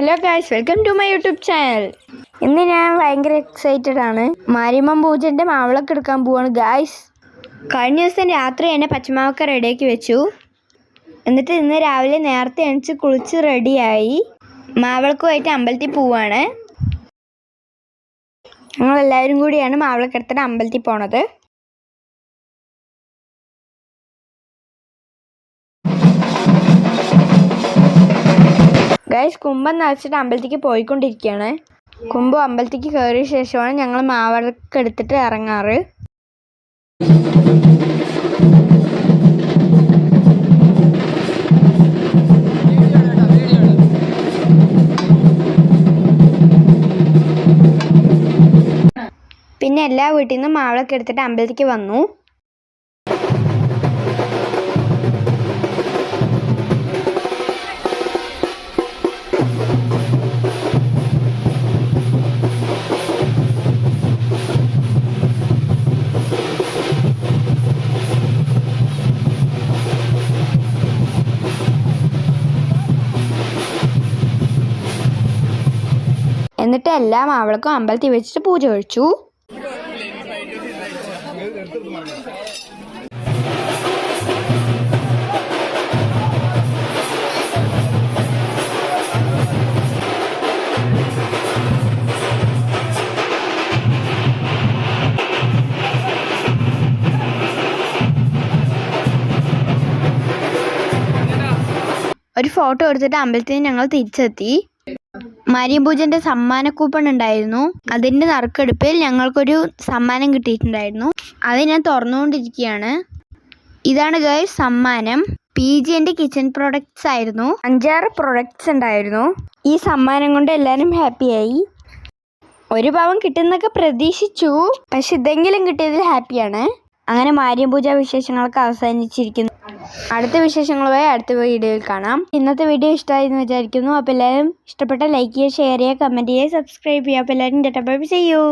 Hello guys, welcome to my YouTube channel. ഇന്ന് ഞാൻ ഭയങ്കര എക്സൈറ്റഡ് ആണ്. മാരിയമ്മൻ പൂജൻ്റെ മാവിളക്ക് എടുക്കാൻ പോവാണ് ഗായ്സ്. കഴിഞ്ഞ ദിവസം രാത്രി തന്നെ പച്ചമാവൊക്കെ റെഡിയാക്കി വെച്ചു. എന്നിട്ട് ഇന്ന് രാവിലെ നേരത്തെ എണിച്ച് കുളിച്ച് റെഡിയായി മാവിളക്കുമായിട്ട് അമ്പലത്തിൽ പോവാണ്. ഞങ്ങളെല്ലാവരും കൂടിയാണ് മാവിളക്ക് എടുത്തിട്ട് അമ്പലത്തിൽ പോണത്. ഗൈസ്, കുംഭം നിറച്ചിട്ട് അമ്പലത്തേക്ക് പോയിക്കൊണ്ടിരിക്കുകയാണ്. കുംഭം അമ്പലത്തേക്ക് കയറിയ ശേഷമാണ് ഞങ്ങൾ മാവിളക്ക് എടുത്തിട്ട് ഇറങ്ങാറ്. പിന്നെ എല്ലാ വീട്ടിൽ നിന്നും മാവിളക്ക് എടുത്തിട്ട് അമ്പലത്തേക്ക് വന്നു. എന്നിട്ട് എല്ലാ മാവിളക്കും അമ്പലത്തിൽ വെച്ചിട്ട് പൂജ കഴിച്ചു. ഒരു ഫോട്ടോ എടുത്തിട്ട് അമ്പലത്തിൽ ഞങ്ങൾ തിരിച്ചെത്തി. മാരിയമ്മൻ പൂജൻ്റെ സമ്മാന കൂപ്പൺ ഉണ്ടായിരുന്നു. അതിൻ്റെ നറുക്കെടുപ്പിൽ ഞങ്ങൾക്കൊരു സമ്മാനം കിട്ടിയിട്ടുണ്ടായിരുന്നു. അത് ഞാൻ തുറന്നുകൊണ്ടിരിക്കുകയാണ്. ഇതാണ് ഗൈസ് സമ്മാനം. PG&E കിച്ചൺ പ്രൊഡക്ട്സ് ആയിരുന്നു. 5-6 പ്രൊഡക്ട്സ് ഉണ്ടായിരുന്നു. ഈ സമ്മാനം കൊണ്ട് എല്ലാവരും ഹാപ്പിയായി. ഒരു പാവം കിട്ടുന്നൊക്കെ പ്രതീക്ഷിച്ചു, പക്ഷെ ഇതെങ്കിലും കിട്ടിയതിൽ ഹാപ്പിയാണ്. അങ്ങനെ മാരിയമ്മൻ പൂജ വിശേഷങ്ങളൊക്കെ അവസാനിച്ചിരിക്കുന്നു. അടുത്ത വിശേഷങ്ങളുമായി അടുത്ത വീഡിയോയിൽ കാണാം. ഇന്നത്തെ വീഡിയോ ഇഷ്ടമായി എന്ന് വിചാരിക്കുന്നു. അപ്പോൾ എല്ലാവരും ഇഷ്ടപ്പെട്ട ലൈക്ക് ചെയ്യുക, ഷെയർ ചെയ്യുക, കമൻറ്റ് ചെയ്യുക, സബ്സ്ക്രൈബ് ചെയ്യുക. അപ്പോൾ എല്ലാവരും tata bye bye, see U.